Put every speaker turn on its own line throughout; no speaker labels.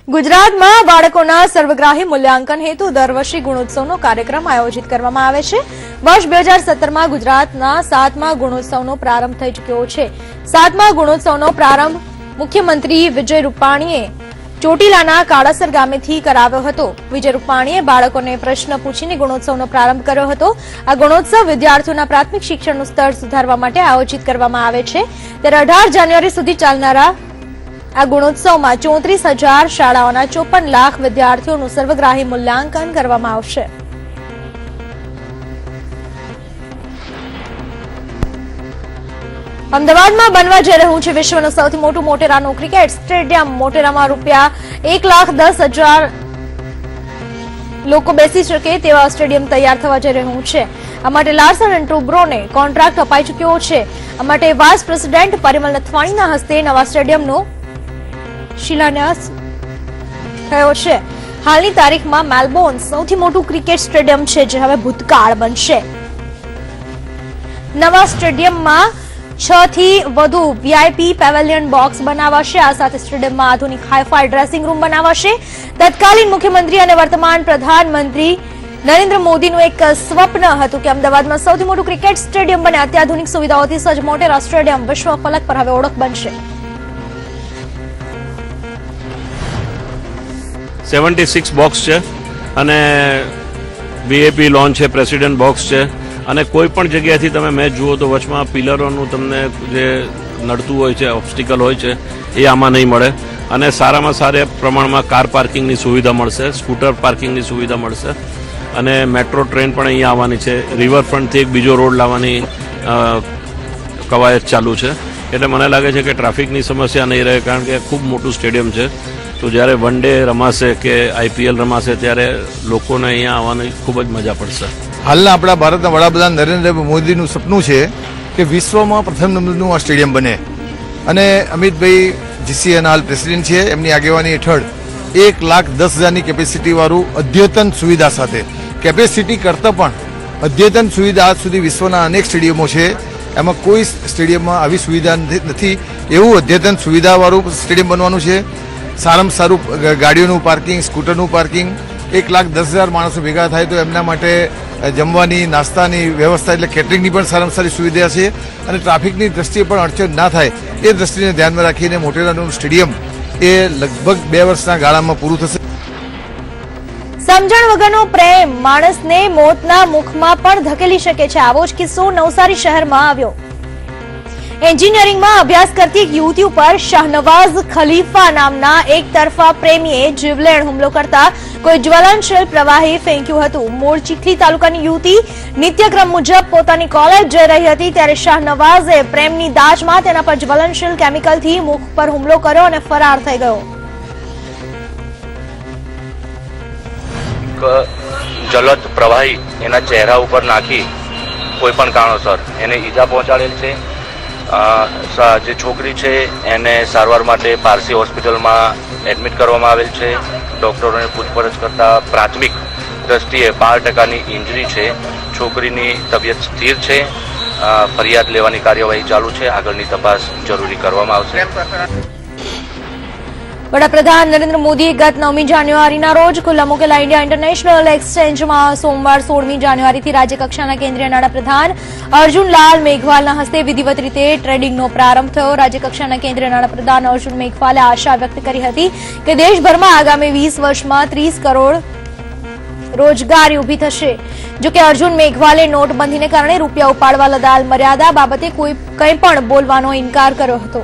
ગુજરાતમાં બાળકોના સર્વગ્રાહી મૂલ્યાંકન હેતુ દર વર્ષે ગુણોત્સવનો કાર્યક્રમ આયોજિત કરવામાં આવે છે। વર્ષ 2017માં ગુજરાતના 7મા ગુણોત્સવનો પ્રારંભ થઈ ચૂક્યો છે। 7મા ગુણોત્સવનો પ્રારંભ મુખ્યમંત્રી વિજય રૂપાણીએ ચોટીલાના કાળાસર ગામેથી કરાવ્યો હતો। વિજય રૂપાણીએ બાળકોને પ્રશ્ન પૂછીને ગુણોત્સવનો પ્રારંભ કર્યો હતો। આ ગુણોત્સવ વિદ્યાર્થીઓના પ્રાથમિક શિક્ષણનું સ્તર સુધારવા માટે આયોજિત કરવામાં આવે છે। ત્યારે 18 જાન્યુઆરી સુધી ચાલનારા આ ગુણોત્સવમાં 34,000 શાળાઓના 54 લાખ વિદ્યાર્થીઓનું સર્વગ્રાહી મૂલ્યાંકન કરવામાં આવશે। અમદાવાદમાં બનવા જઈ રહ્યું છે વિશ્વનું સૌથી મોટું મોટેરાનું ક્રિકેટ સ્ટેડિયમ। મોટેરામાં ₹1,10,000 લોકો બેસી શકે તેવા સ્ટેડિયમ તૈયાર થવા જઈ રહ્યું છે। આ માટે લાર્સન એન્ડ ટુબ્રોને કોન્ટ્રાક્ટ અપાઈ ચૂક્યો છે। આ માટે વાઇસ પ્રેસિડેન્ટ પરિમલ નથવાણીના હસ્તે નવા સ્ટેડિયમનો શિલાન્યાસ થયો છે। હાલની તારીખમાં મેલબોર્ન સૌથી મોટું ક્રિકેટ સ્ટેડિયમ છે જે હવે ભૂતકાળ બનશે। નવા સ્ટેડિયમમાં 6 થી વધુ વીઆઈપી પેવેલિયન બોક્સ બનાવાશે। આ સાથે સ્ટેડિયમમાં આધુનિક હાઈફાઈ ડ્રેસિંગ રૂમ બનાવાશે। તત્કાલીન મુખ્યમંત્રી અને વર્તમાન પ્રધાનમંત્રી નરેન્દ્ર મોદીનું એક સ્વપ્ન હતું કે અમદાવાદમાં સૌથી મોટું ક્રિકેટ સ્ટેડિયમ બને। અત્યાધુનિક સુવિધાઓથી સજ્જ મોટેરા સ્ટેડિયમ વિશ્વ ફલક પર હવે ઓળખ બનશે।
76 બોક્સ છે અને વીઆઈપી લોન છે, પ્રેસિડેન્ટ બોક્સ છે અને કોઈ પણ જગ્યાએથી તમે મેચ જુઓ તો વચમાં પિલરોનું તમને જે નડતું હોય છે, ઓબ્સ્ટિકલ હોય છે, એ આમાં નહીં મળે અને સારામાં સારા પ્રમાણમાં કાર પાર્કિંગની સુવિધા મળશે, સ્કૂટર પાર્કિંગની સુવિધા મળશે અને મેટ્રો ટ્રેન પણ અહીંયા આવવાની છે। રિવરફ્રન્ટથી એક બીજો રોડ લાવવાની કવાયત ચાલુ છે। એટલે મને લાગે છે કે ટ્રાફિકની સમસ્યા નહીં રહે, કારણ કે ખૂબ મોટું સ્ટેડિયમ છે। તો જ્યારે વન ડે રમાશે કે આઈપીએલ રમાશે ત્યારે લોકોને અહીંયા આવવાની ખૂબ જ મજા પડશે।
હાલના આપણા ભારતના વડાપ્રધાન નરેન્દ્ર મોદીનું સપનું છે કે વિશ્વમાં પ્રથમ નંબરનું આ સ્ટેડિયમ બને અને અમિતભાઈ જીસીએના હાલ પ્રેસિડેન્ટ છે, એમની આગેવાની હેઠળ 1,10,000ની કેપેસિટીવાળું અદ્યતન સુવિધા સાથે, કેપેસિટી કરતાં પણ અદ્યતન સુવિધા આજ સુધી વિશ્વના અનેક સ્ટેડિયમો છે, એમાં કોઈ સ્ટેડિયમમાં આવી સુવિધા નથી। એવું અદ્યતન સુવિધાવાળું સ્ટેડિયમ બનવાનું છે। સારામાં સારું ગાડીઓનું પાર્કિંગ, સ્કૂટરનું પાર્કિંગ, 1,10,000 માણસો ભેગા થાય તો એમના માટે જમવાની, નાસ્તાની વ્યવસ્થા એટલે કેટરિંગની પણ સારામાં સારી સુવિધા છે અને ટ્રાફિકની દ્રષ્ટિએ પણ અડચણ ના થાય એ દ્રષ્ટિને ધ્યાનમાં રાખીને મોટેરાનું સ્ટેડિયમ એ લગભગ 2 વર્ષના ગાળામાં પૂરું થશે।
સમજણ વગરનો પ્રેમ માણસને મોતના મુખમાં પણ ધકેલી શકે છે। આવો જ કિસ્સો નવસારી શહેરમાં આવ્યો। એન્જિનિયરિંગમાં અભ્યાસ કરતી એક યુવતી ઉપર શાહનવાઝ ખલીફા નામના એક તરફા પ્રેમીએ જીવલેણ હુમલો કરતા કોઈ જ્વલનશીલ પ્રવાહી ફેંક્યું હતું। મૂળ ચીખલી તાલુકાની યુવતી નિત્યક્રમ મુજબ પોતાની કોલેજ જઈ રહી હતી ત્યારે શાહનવાઝે પ્રેમની દાજમાં તેના પર જ્વલનશીલ કેમિકલથી મુખ પર હુમલો કર્યો અને ફરાર થઈ ગયો।
જલદ પ્રવાહી એના ચહેરા ઉપર નાખી કોઈ પણ કારણોસર એને ઈજા પહોંચાડેલ છે। જે છોકરી છે એને સારવાર માટે પારસી હોસ્પિટલમાં એડમિટ કરવામાં આવેલ છે। ડોક્ટરોને પૂછપરછ કરતા પ્રાથમિક દ્રષ્ટિએ 12%ની ઇન્જરી છે। છોકરીની તબિયત સ્થિર છે। ફરિયાદ લેવાની કાર્યવાહી ચાલુ છે। આગળની તપાસ જરૂરી કરવામાં આવશે।
વડાપ્રધાન નરેન્દ્ર મોદીએ ગત 9મી જાન્યુઆરીના રોજ ખુલ્લા મૂકેલા ઇન્ડિયા ઇન્ટરનેશનલ એક્સચેન્જમાં સોમવાર 16મી જાન્યુઆરીથી રાજ્યકક્ષાના કેન્દ્રીય નાણાપ્રધાન અર્જુન લાલ મેઘવાલના હસ્તે વિધિવત રીતે ટ્રેડિંગનો પ્રારંભ થયો। રાજ્યકક્ષાના કેન્દ્રીય નાણાપ્રધાન અર્જુન મેઘવાલે આશા વ્યક્ત કરી હતી કે દેશભરમાં આગામી 20 વર્ષમાં 30 કરોડ રોજગારી ઉભી થશે। જોકે અર્જુન મેઘવાલે નોટબંધીને કારણે રૂપિયા ઉપાડવા લદાલ મર્યાદા બાબતે કંઈ પણ બોલવાનો ઇનકાર કર્યો હતો।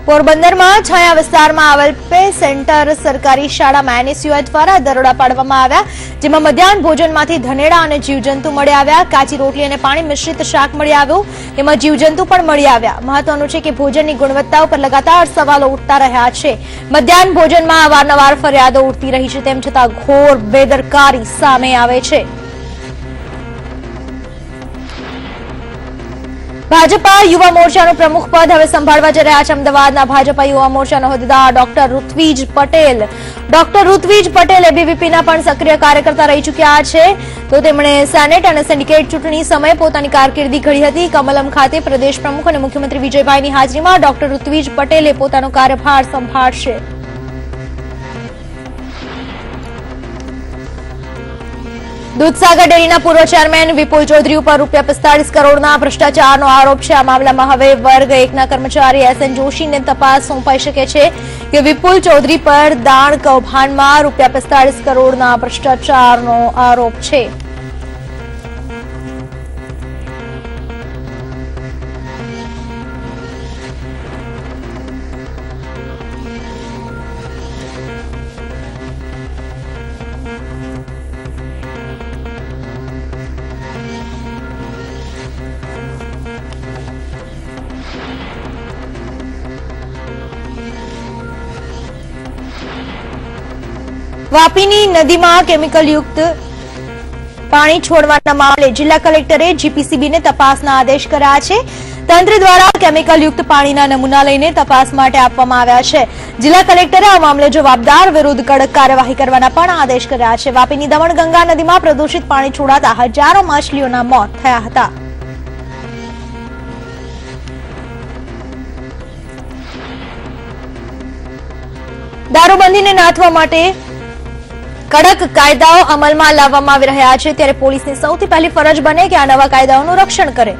પોરબંદરમાં છાયા વિસ્તારમાં આવેલ પે સેન્ટર સરકારી શાળામાં એનએસયુઆઈ દ્વારા દરોડા પાડવામાં આવ્યા, જેમાં મધ્યાહન ભોજનમાંથી ધનેડા અને જીવજંતુ મળી આવ્યા। કાચી રોટલી અને પાણી મિશ્રિત શાક મળી આવ્યું, એમાં જીવજંતુ પણ મળી આવ્યા। મહત્વનું છે કે ભોજનની ગુણવત્તા ઉપર લગાતાર સવાલો ઉઠતા રહ્યા છે। મધ્યાહન ભોજનમાં અવારનવાર ફરિયાદો ઉઠતી રહી છે, તેમ છતાં ઘોર બેદરકારી સામે આવે છે। ભાજપા યુવા મોરચાનું પ્રમુખ પદ હવે સંભાળવા જઈ રહ્યા છે અમદાવાદના ભાજપા યુવા મોરચાના હોદ્દેદાર ડોક્ટર ઋત્વિજ પટેલ. ડોક્ટર ઋત્વિજ પટેલ એબીવીપીના પણ સક્રિય કાર્યકર્તા રહી ચૂક્યા છે. તો તેમણે સેનેટ અને સિન્ડિકેટ ચૂંટણી સમયે પોતાની કારકિર્દી ઘડી હતી. કમલમ ખાતે પ્રદેશ પ્રમુખ અને મુખ્યમંત્રી વિજયભાઈની હાજરીમાં ડોક્ટર ઋત્વિજ પટેલે પોતાનો કાર્યભાર સંભાળશે. દૂધસાગર ડેરીના પૂર્વ ચેરમેન વિપુલ ચૌધરી ઉપર ₹45 કરોડના ભ્રષ્ટાચારનો આરોપ છે. આ મામલામાં હવે વર્ગ 1ના કર્મચારી SN જોશીને તપાસ સોંપાઈ શકે છે કે વિપુલ ચૌધરી પર દાણ કૌભાંડમાં ₹45 કરોડના ભ્રષ્ટાચારનો આરોપ છે. વાપીની નદીમાં કેમિકલયુક્ત પાણી છોડવાના મામલે જિલ્લા કલેક્ટરે જીપીસીબીને તપાસના આદેશ કર્યા છે. તંત્ર દ્વારા કેમિકલયુક્ત પાણીના નમૂના લઈને તપાસ માટે આપવામાં આવ્યા છે. જિલ્લા કલેક્ટરે આ મામલે જવાબદાર વિરુદ્ધ કડક કાર્યવાહી કરવાના પણ આદેશ કર્યા છે. વાપીની દમણગંગા નદીમાં પ્રદૂષિત પાણી છોડાતા હજારો માછલીઓના મોત થયા હતા. દારૂબંધીને નાથવા માટે કડક કાયદાઓ અમલમાં લાવવામાં આવી રહ્યા છે, ત્યારે પોલીસની સૌથી પહેલી ફરજ બને કે આ નવા કાયદાઓનું રક્ષણ કરે.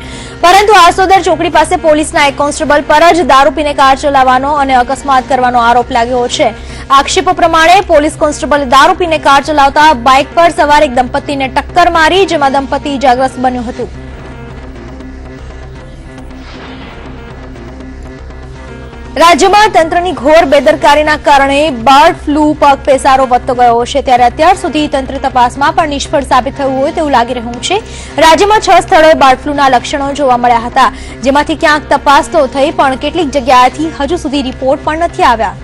પરંતુ આસોદર ચોકડી પાસે પોલીસના એક કોન્સ્ટેબલ પર જ દારૂ પીને કાર ચલાવવાનો અને અકસ્માત કરવાનો આરોપ લાગ્યો છે. આક્ષેપો પ્રમાણે પોલીસ કોન્સ્ટેબલે દારૂ પીને કાર ચલાવતા બાઇક પર સવાર એક દંપતીને ટક્કર મારી, જેમાં દંપતી ઇજાગ્રસ્ત બન્યું હતું. રાજ્યમાં તંત્રની ઘોર બેદરકારીના કારણે બર્ડ ફ્લૂ પગ પેસારો વધતો ગયો છે, ત્યારે અત્યાર સુધી તંત્ર તપાસમાં પણ નિષ્ફળ સાબિત થયું હોય તેવું લાગી રહ્યું છે. રાજ્યમાં 6 સ્થળોએ બર્ડ ફ્લૂના લક્ષણો જોવા મળ્યા હતા, જેમાંથી ક્યાંક તપાસ તો થઈ પણ કેટલીક જગ્યાએથી હજુ સુધી રિપોર્ટ પણ નથી આવ્યા.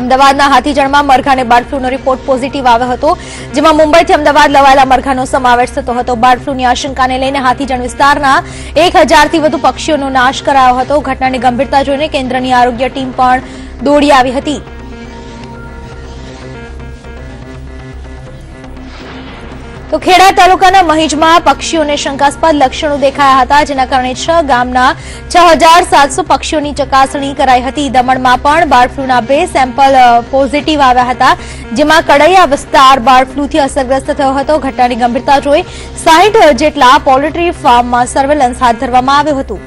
અમદાવાદના હાથીજણમાં મરઘાને બર્ડ ફ્લૂનો રિપોર્ટ પોઝિટિવ આવ્યો હતો, જેમાં મુંબઈથી અમદાવાદ લવાયેલા મરઘાનો સમાવેશ થતો હતો. બર્ડ ફ્લૂની આશંકાને લઈને હાથીજણ વિસ્તારના 1000થી વધુ પક્ષીઓનો નાશ કરાયો હતો. ઘટનાની ગંભીરતા જોઈને કેન્દ્રની આરોગ્ય ટીમ પણ દોડી આવી હતી. તો ખેડા તાલુકાના મહીજમાં પક્ષીઓને શંકાસ્પદ લક્ષણો દેખાયા હતા, જેના કારણે 6 ગામના 6700 પક્ષીઓની ચકાસણી કરાઈ હતી. દમણમાં પણ બર્ડ ફ્લૂના 2 સેમ્પલ પોઝિટિવ આવ્યા હતા, જેમાં કડૈયા વિસ્તાર બર્ડ ફ્લૂથી અસરગ્રસ્ત થયો હતો. ઘટનાની ગંભીરતા જોઈ 60 જેટલા પોલ્ટ્રી ફાર્મમાં સર્વેલન્સ હાથ ધરવામાં આવ્યું હતું.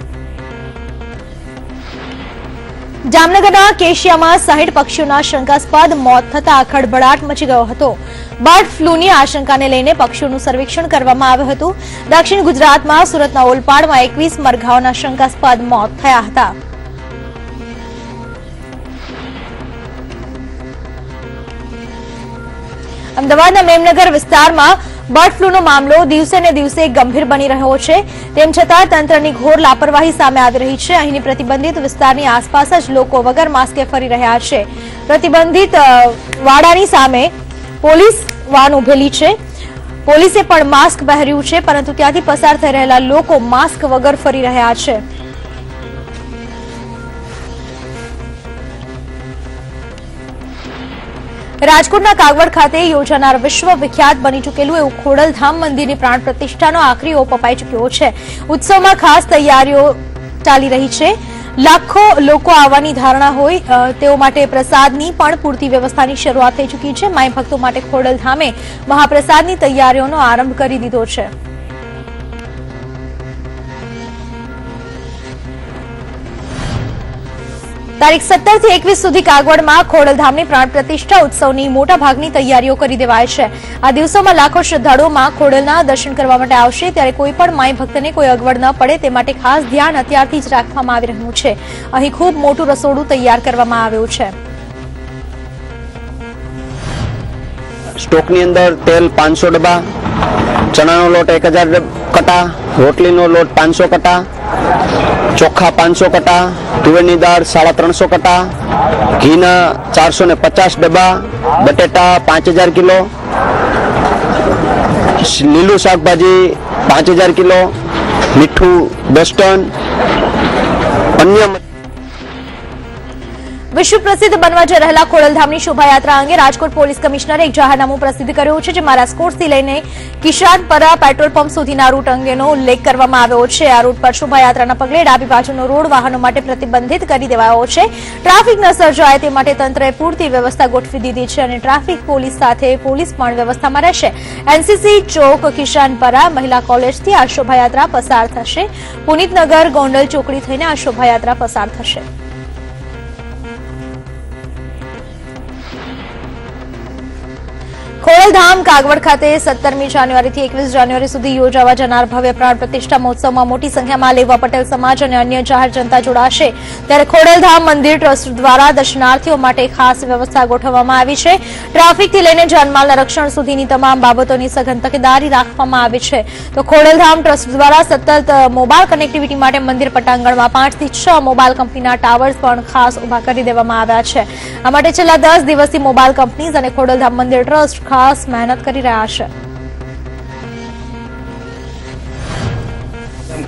જામનગરના કેશિયામાં 60 પક્ષીઓના શંકાસ્પદ મોત થતા ખળભળાટ મચી ગયો હતો. બર્ડ ફ્લૂની આશંકાને લઈને પક્ષીઓનું સર્વેક્ષણ કરવામાં આવ્યું હતું. દક્ષિણ ગુજરાતમાં સુરતના ઓલપાડમાં 21 મરઘાઓના શંકાસ્પદ મોત થયા હતા. અમદાવાદના મેમનગર વિસ્તારમાં બર્ડ ફ્લૂનો મામલો દિવસે ને દિવસે ગંભીર બની રહ્યો છે. તેમ છતાં તંત્રની ઘોર લાપરવાહી સામે આવી રહી છે. અહીંની પ્રતિબંધિત વિસ્તારની આસપાસ જ લોકો વગર માસ્કે ફરી રહ્યા છે. પ્રતિબંધિત વાડાની સામે પોલીસ વાન ઉભેલી છે. પોલીસે પણ માસ્ક પહેર્યું છે, પરંતુ ત્યાંથી પસાર થઈ રહેલા લોકો માસ્ક વગર ફરી રહ્યા છે. રાજકોટના કાગવડ ખાતે યોજાનાર વિશ્વ વિખ્યાત બની ચૂકેલું એવું ખોડલધામ મંદિરની પ્રાણ પ્રતિષ્ઠાનો આખરી ઓપ અપાઈ ચૂક્યો છે. ઉત્સવમાં ખાસ તૈયારીઓ ચાલી રહી છે. લાખો લોકો આવવાની ધારણા હોય તેઓ માટે પ્રસાદની પણ પૂરતી વ્યવસ્થાની શરૂઆત થઈ ચૂકી છે. માઈ ભક્તો માટે ખોડલધામે મહાપ્રસાદની તૈયારીઓનો આરંભ કરી દીધો છે. તારીખ 17 થી 21 સુધી કાગવડમાં ખોડલધામની પ્રાણ પ્રતિષ્ઠા ઉત્સવની મોટાભાગની તૈયારીઓ કરી દેવાય છે. આ દિવસોમાં લાખો શ્રદ્ધાળુઓ માં ખોડલના દર્શન કરવા માટે આવશે, ત્યારે કોઈ પણ માઈ ભક્તને કોઈ અગવડ ન પડે તે માટે ખાસ ધ્યાન અત્યારથી જ રાખવામાં આવી રહ્યું છે. અહીં ખૂબ મોટું રસોડું તૈયાર કરવામાં આવ્યું છે.
સ્ટોકની અંદર તેલ 500 ડબ્બા, ચણાનો લોટ 1000 કટા, રોટલીનો લોટ 500 કટા, ચોખા 500 કટા, તુવેરની દાળ 350 કટા, ઘીના 450 ડબ્બા, બટેટા 5000 કિલો, લીલું શાકભાજી 5000 કિલો, મીઠું 10 ટન, અન્ય
વિશ્વ પ્રસિદ્ધ બનવા જઈ રહેલા ખોડલધામની શોભાયાત્રા અંગે રાજકોટ પોલીસ કમિશનરે એક જાહેરનામું પ્રસિદ્ધ કર્યું છે, જેમાં રાજકોટથી લઈને કિશાનપરા પેટ્રોલ પંપ સુધીના રૂટ અંગેનો ઉલ્લેખ કરવામાં આવ્યો છે. આ રૂટ પર શોભાયાત્રાના પગલે ડાબી બાજુનો રોડ વાહનો માટે પ્રતિબંધિત કરી દેવાયો છે. ટ્રાફિક ન સર્જાય તે માટે તંત્રએ પૂરતી વ્યવસ્થા ગોઠવી દીધી છે અને ટ્રાફિક પોલીસ સાથે પોલીસ પણ વ્યવસ્થામાં રહેશે. એનસીસી ચોક, કિશાનપરા, મહિલા કોલેજથી આ શોભાયાત્રા પસાર થશે. પુનિતનગર, ગોંડલ ચોકડી થઈને આ શોભાયાત્રા પસાર થશે. ખોડલધામ કાગવડ ખાતે 17મી જાન્યુઆરીથી 21 જાન્યુઆરી સુધી યોજાવા જનાર ભવ્ય પ્રાણ પ્રતિષ્ઠા મહોત્સવમાં મોટી સંખ્યામાં લેવા પટેલ સમાજ અને અન્ય જાહેર જનતા જોડાશે. ત્યારે ખોડલધામ મંદિર ટ્રસ્ટ દ્વારા દર્શનાર્થીઓ માટે ખાસ વ્યવસ્થા ગોઠવવામાં આવી છે. ટ્રાફિકથી લઈને જાનમાલના રક્ષણ સુધીની તમામ બાબતોની સઘન તકેદારી રાખવામાં આવી છે. તો ખોડલધામ ટ્રસ્ટ દ્વારા સતત મોબાઈલ કનેક્ટિવિટી માટે મંદિર પટાંગણમાં 5 થી 6 મોબાઈલ કંપનીના ટાવર્સ પણ ખાસ ઉભા કરી દેવામાં આવ્યા છે. આ માટે છેલ્લા 10 દિવસથી મોબાઈલ કંપનીઝ અને ખોડલધામ મંદિર ટ્રસ્ટ ખાસ મહેનત કરી રહ્યા છે.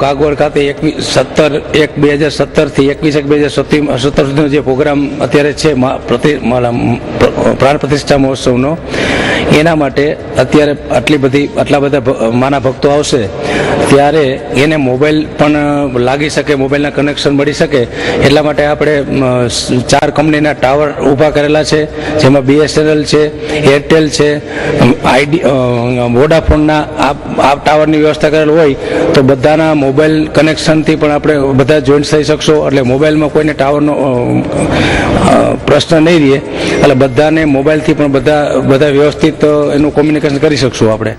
કાગવડ ખાતે 17/1/2017 થી 21/1/2017 સુધીનો જે પ્રોગ્રામ અત્યારે છે પ્રાણ પ્રતિષ્ઠા મહોત્સવનો, એના માટે અત્યારે આટલા બધા માના ભક્તો આવશે ત્યારે એને મોબાઈલ પણ લાગી શકે, મોબાઈલના કનેક્શન મળી શકે એટલા માટે આપણે 4 કંપનીના ટાવર ઊભા કરેલા છે, જેમાં BSNL છે, એરટેલ છે, વોડાફોનના આ ટાવરની વ્યવસ્થા કરેલ હોય તો બધાના મોબાઈલ કનેક્શનથી પણ આપણે બધા જોઈન્ટ થઈ શકશો. એટલે મોબાઈલમાં કોઈને ટાવરનો પ્રશ્ન નહીં રહે, એટલે બધાને મોબાઈલથી પણ બધા વ્યવસ્થિત એનું કોમ્યુનિકેશન કરી શકશું આપણે.